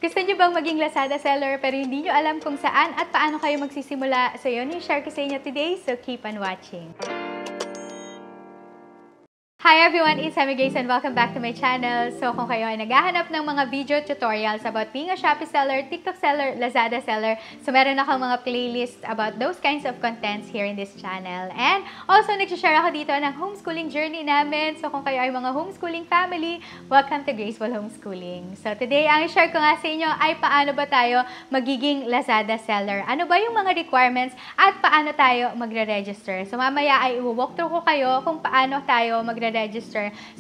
Gusto nyo bang maging Lazada seller pero hindi nyo alam kung saan at paano kayo magsisimula? So yun yung share ko sa inyo today, so keep on watching. Hi everyone, it's Emmy Grace and welcome back to my channel. So kung kayo ay naghahanap ng mga video tutorials about being a Shopee seller, TikTok seller, Lazada seller, so meron akong mga playlist about those kinds of contents here in this channel. And also, nagsishare ako dito ng homeschooling journey namin. So kung kayo ay mga homeschooling family, welcome to Graceful Homeschooling. So today, ang i-share ko nga sa inyo ay paano ba tayo magiging Lazada seller. Ano ba yung mga requirements at paano tayo magre-register. So mamaya ay i-walk through ko kayo kung paano tayo magre-register.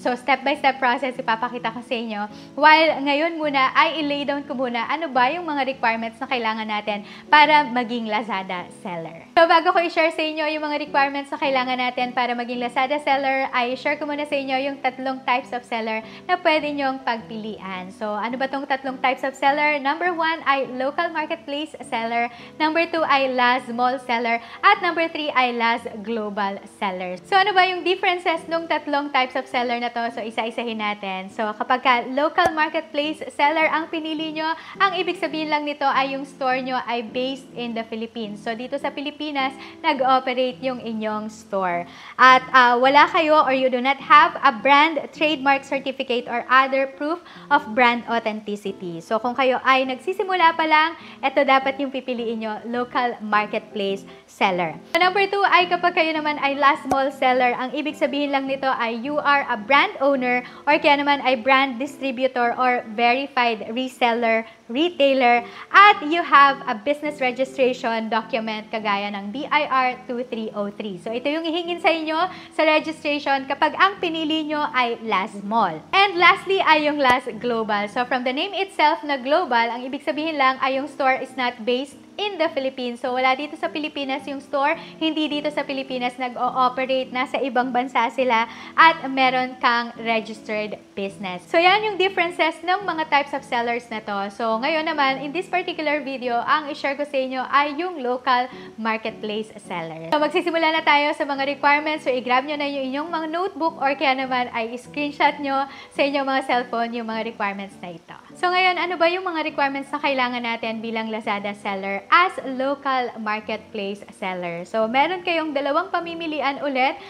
So, step-by-step process ipapakita ko sa inyo. While ngayon muna ay i-lay down ko muna ano ba yung mga requirements na kailangan natin para maging Lazada seller. So, bago ko i-share sa inyo yung mga requirements na kailangan natin para maging Lazada seller, ay share ko muna sa inyo yung tatlong types of seller na pwede nyong pagpilian. So, ano ba tong tatlong types of seller? Number 1 ay local marketplace seller. Number 2 ay last mall seller. At number 3 ay last global seller. So, ano ba yung differences nung tatlong types of seller na to? So, isa-isahin natin. So, kapag ka local marketplace seller ang pinili nyo, ang ibig sabihin lang nito ay yung store nyo ay based in the Philippines. So, dito sa Pilipinas, nag-operate yung inyong store. At wala kayo or you do not have a brand, trademark certificate, or other proof of brand authenticity. So, kung kayo ay nagsisimula pa lang, ito dapat yung pipiliin nyo, local marketplace seller. So, number 2 ay kapag kayo naman ay last mall seller, ang ibig sabihin lang nito ay you are a brand owner or kaya naman ay brand distributor or verified reseller, retailer, at you have a business registration document kagaya ng BIR 2303. So, ito yung ihingin sa inyo sa registration kapag ang pinili nyo ay last mall. And lastly ay yung last global. So, from the name itself na global, ang ibig sabihin lang ay yung store is not based in the Philippines. So, wala dito sa Pilipinas yung store, hindi dito sa Pilipinas nag-ooperate, nasa ibang bansa sila, at meron kang registered business. So, yan yung differences ng mga types of sellers na to. So, ngayon naman, in this particular video, ang i-share ko sa inyo ay yung local marketplace seller. So, magsisimula na tayo sa mga requirements. So, i-grab nyo na yung inyong mga notebook or kaya naman ay screenshot nyo sa inyong mga cellphone yung mga requirements na ito. So, ngayon, ano ba yung mga requirements na kailangan natin bilang Lazada seller as local marketplace seller? So, meron kayong dalawang pamimilian ulit.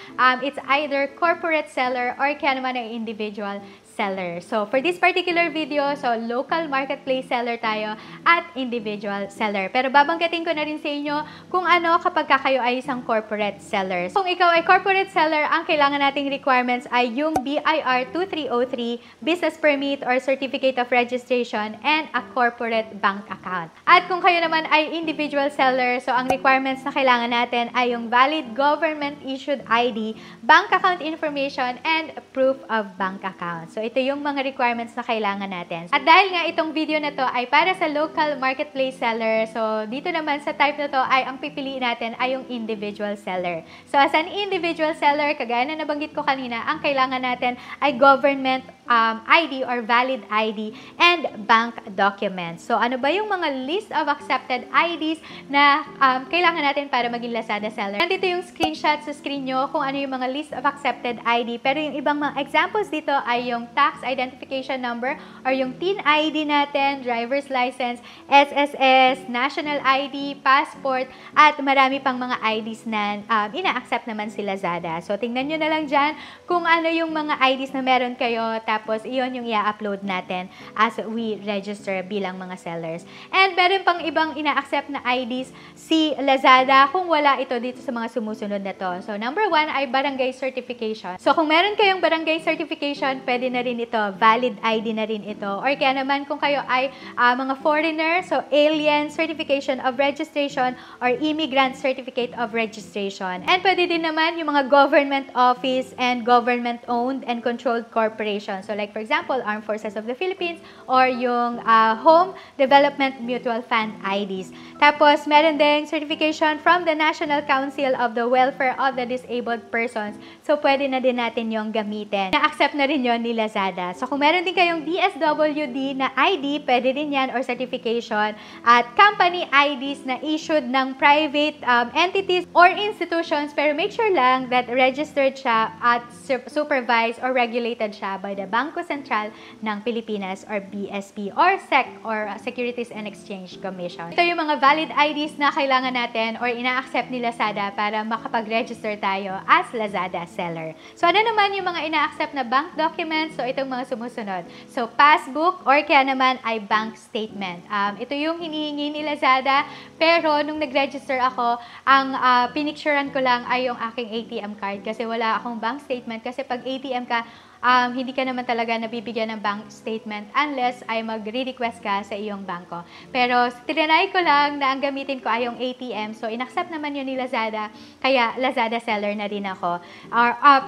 It's either corporate seller or kaya naman ay individual seller. So, for this particular video, so local marketplace seller tayo at individual seller. Pero babanggitin ko na rin sa inyo kung ano kapag kayo ay isang corporate seller. Kung ikaw ay corporate seller, ang kailangan nating requirements ay yung BIR 2303, business permit or certificate of registration, and a corporate bank account. At kung kayo naman ay individual seller, so ang requirements na kailangan natin ay yung valid government issued ID, bank account information, and proof of bank account. So, ito yung mga requirements na kailangan natin. At dahil nga itong video na to ay para sa local marketplace seller, so dito naman sa type na to ay ang pipiliin natin ay yung individual seller. So, as an individual seller, kagaya na nabanggit ko kanina, ang kailangan natin ay government ID or valid ID and bank documents. So, ano ba yung mga list of accepted IDs na kailangan natin para maging Lazada seller? Nandito yung screenshot sa screen nyo kung ano yung mga list of accepted ID. Pero yung ibang mga examples dito ay yung tax identification number or yung TIN ID natin, driver's license, SSS, national ID, passport, at marami pang mga IDs na ina-accept naman si Lazada. So, tingnan nyo na lang dyan kung ano yung mga IDs na meron kayo, tapos iyon yung i-upload natin as we register bilang mga sellers. And meron pang ibang ina-accept na IDs si Lazada kung wala ito dito sa mga sumusunod na to. So, number 1 ay barangay certification. So, kung meron kayong barangay certification, pwede na rin ito, valid ID na rin ito. Or kaya naman kung kayo ay mga foreigner, so alien certification of registration or immigrant certificate of registration. And pwede din naman yung mga government office and government-owned and controlled corporations. So like for example, Armed Forces of the Philippines or yung Home Development Mutual Fund IDs. Tapos meron ding certification from the National Council of the Welfare of the Disabled Persons. So pwede na din natin yung gamitin. Na-accept na rin yon ni Lazada. Lazada. So, kung meron din kayong DSWD na ID, pwede din yan, or certification, at company IDs na issued ng private entities or institutions, pero make sure lang that registered siya at supervised or regulated siya by the Bangko Sentral ng Pilipinas or BSP or SEC or Securities and Exchange Commission. Ito yung mga valid IDs na kailangan natin or ina-accept ni Lazada para makapag-register tayo as Lazada seller. So, ano naman yung mga ina-accept na bank documents? So, itong mga sumusunod. So, passbook or kaya naman ay bank statement. Ito yung hinihingi ni Lazada, pero nung nag-register ako, ang pinicturean ko lang ay yung aking ATM card kasi wala akong bank statement. Kasi pag ATM ka, hindi ka naman talaga nabibigyan ng bank statement unless ay magre-request ka sa iyong bangko. Pero tinry ko lang na ang gamitin ko ay yung ATM. So, inaccept naman yun ni Lazada. Kaya, Lazada seller na din ako.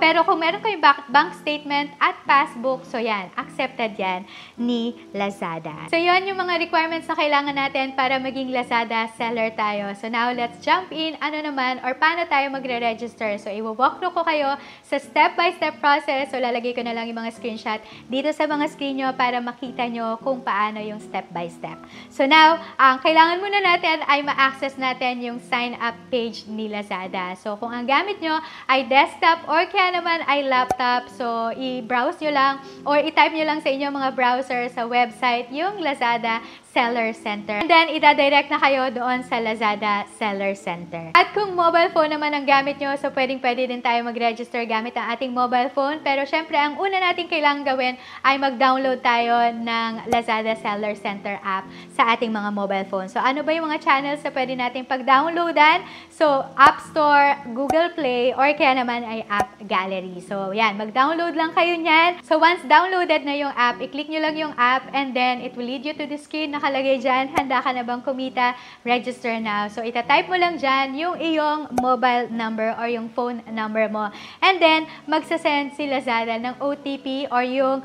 Pero kung meron kayong bank statement at passbook, so yan, accepted yan ni Lazada. So, yun yung mga requirements na kailangan natin para maging Lazada seller tayo. So, now, let's jump in. Ano naman, or paano tayo magre-register? So, i-walk through ko kayo sa step-by-step process. So, lalagay ko na lang yung mga screenshot dito sa mga screen nyo para makita nyo kung paano yung step by step. So now, ang kailangan muna natin ay ma-access natin yung sign up page ni Lazada. So kung ang gamit nyo ay desktop or kaya naman ay laptop, so i-browse nyo lang or i-type nyo lang sa inyong mga browser sa website yung Lazada Seller Center. And then, ida-direct na kayo doon sa Lazada Seller Center. At kung mobile phone naman ang gamit nyo, so pwede din tayo mag-register gamit ang ating mobile phone. Pero syempre, ang una natin kailangan gawin ay mag-download tayo ng Lazada Seller Center app sa ating mga mobile phone. So, ano ba yung mga channels na pwede natin pag-downloadan? So, App Store, Google Play, or kaya naman ay App Gallery. So, yan, mag-download lang kayo niyan. So, once downloaded na yung app, i-click nyo lang yung app and then it will lead you to the screen na nakalagay dyan, handa ka na bang kumita, register now. So, itatype mo lang dyan yung iyong mobile number or yung phone number mo. And then, magsasend si Lazada ng OTP or yung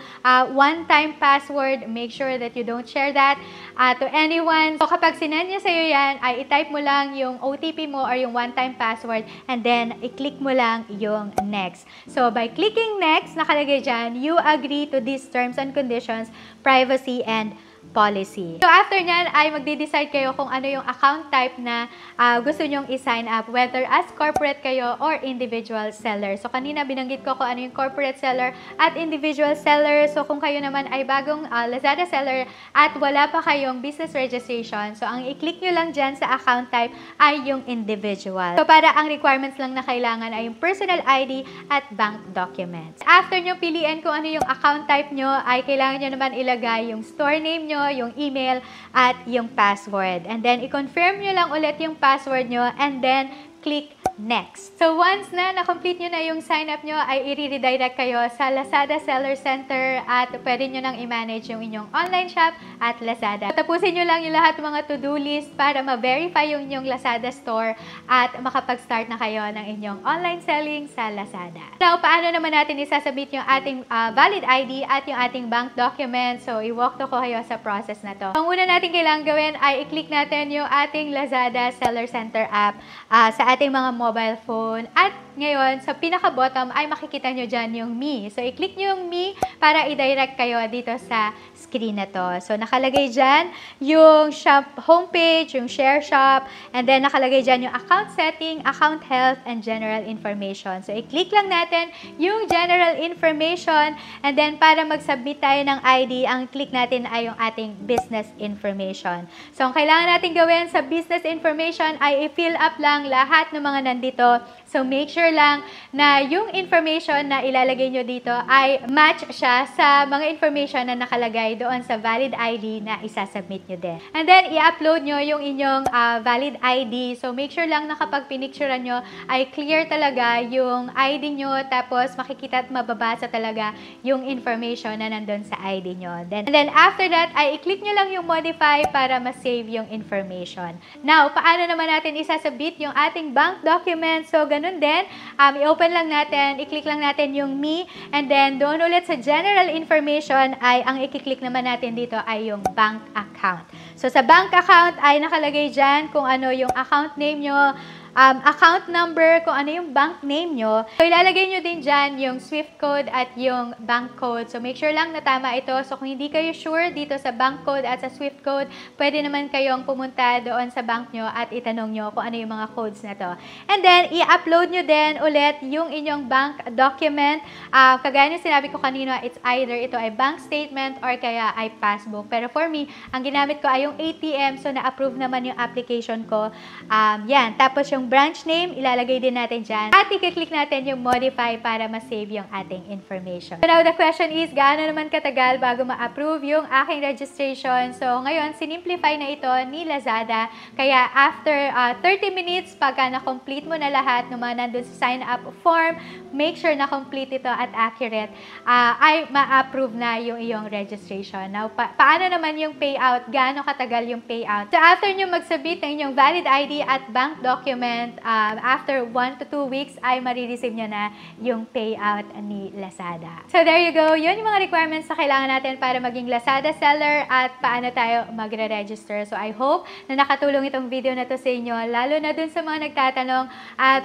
one-time password. Make sure that you don't share that to anyone. So, kapag sinend niya sa'yo yan, ay itype mo lang yung OTP mo or yung one-time password and then, i-click mo lang yung next. So, by clicking next, nakalagay dyan, you agree to these terms and conditions, privacy, and policy. So, after nyan, ay magde-decide kayo kung ano yung account type na gusto nyong i-sign up, whether as corporate kayo or individual seller. So, kanina binanggit ko kung ano yung corporate seller at individual seller. So, kung kayo naman ay bagong Lazada seller at wala pa kayong business registration, so, ang i-click nyo lang dyan sa account type ay yung individual. So, para ang requirements lang na kailangan ay yung personal ID at bank documents. After nyo piliin kung ano yung account type nyo, ay kailangan nyo naman ilagay yung store name nyo, yung email, at yung password. And then, i-confirm nyo lang ulit yung password nyo and then, click next. So, once na na-complete nyo na yung sign up nyo, ay i-redirect kayo sa Lazada Seller Center at pwede nyo nang i-manage yung inyong online shop at Lazada. Tapusin nyo lang yung lahat ng mga to-do list para ma-verify yung inyong Lazada store at makapag-start na kayo ng inyong online selling sa Lazada. Now, paano naman natin isasabit yung ating valid ID at yung ating bank document? So, i-walk to ko kayo sa process na to. Ang una natin kailangan gawin ay i-click natin yung ating Lazada Seller Center app sa ating mga mobile phone. At ngayon, sa pinaka-bottom ay makikita nyo dyan yung Me. So, i-click nyo yung Me para i-direct kayo dito sa screen na to. So, nakalagay dyan yung shop homepage, yung share shop, and then nakalagay dyan yung account setting, account health, and general information. So, i-click lang natin yung general information, and then para mag-submit tayo ng ID, ang click natin ay yung ating business information. So, ang kailangan natin gawin sa business information ay i-fill up lang lahat ng mga nandito. So, make sure lang na yung information na ilalagay nyo dito ay match siya sa mga information na nakalagay doon sa valid ID na isasubmit nyo din. And then, i-upload nyo yung inyong valid ID. So, make sure lang na kapag pinicturean nyo ay clear talaga yung ID nyo, tapos makikita at mababasa talaga yung information na nandun sa ID nyo. And then, after that, ay i-click nyo lang yung modify para ma-save yung information. Now, paano naman natin isasubmit yung ating bank document? So, ganun din, i-open lang natin, i-click lang natin yung Me, and then doon ulit sa general information ay ang i-click naman natin dito ay yung bank account. So, sa bank account ay nakalagay dyan kung ano yung account name nyo, account number, kung ano yung bank name nyo. So, ilalagay nyo din dyan yung SWIFT code at yung bank code. So, make sure lang na tama ito. So, kung hindi kayo sure dito sa bank code at sa SWIFT code, pwede naman kayong pumunta doon sa bank nyo at itanong nyo kung ano yung mga codes na to. And then, i-upload nyo din ulit yung inyong bank document. Kagaya yung sinabi ko kanina, it's either ito ay bank statement or kaya ay passbook. Pero for me, ang ginamit ko ay yung ATM. So, na-approve naman yung application ko. Yan. Tapos, yung branch name, ilalagay din natin dyan. At i-click natin yung modify para ma-save yung ating information. So now the question is, gaano naman katagal bago ma-approve yung aking registration? So ngayon, sinimplify na ito ni Lazada. Kaya after 30 minutes, pagka na-complete mo na lahat ng mga nandun sa sign up form, make sure na complete ito at accurate, ay ma-approve na yung iyong registration. Now, paano naman yung payout? Gaano katagal yung payout? So after nyo mag-submit ng inyong valid ID at bank document, after 1 to 2 weeks ay marireceive nyo na yung payout ni Lazada. So there you go. Yun yung mga requirements na kailangan natin para maging Lazada seller at paano tayo magre-register. So I hope na nakatulong itong video na to sa inyo, lalo na dun sa mga nagtatanong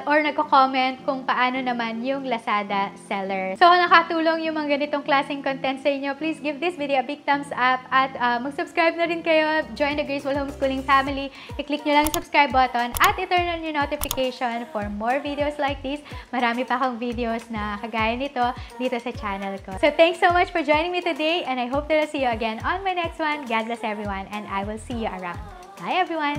or nagko-comment kung paano naman yung Lazada seller. So kung nakatulong yung mga ganitong klaseng content sa inyo, please give this video a big thumbs up at mag-subscribe na rin kayo. Join the Graceful Homeschooling family. I-click nyo lang yung subscribe button at i-turn on yung notification for more videos like this. Marami pa akong videos na kagaya nito dito sa channel ko. So thanks so much for joining me today and I hope that I'll see you again on my next one. God bless everyone and I will see you around. Bye everyone!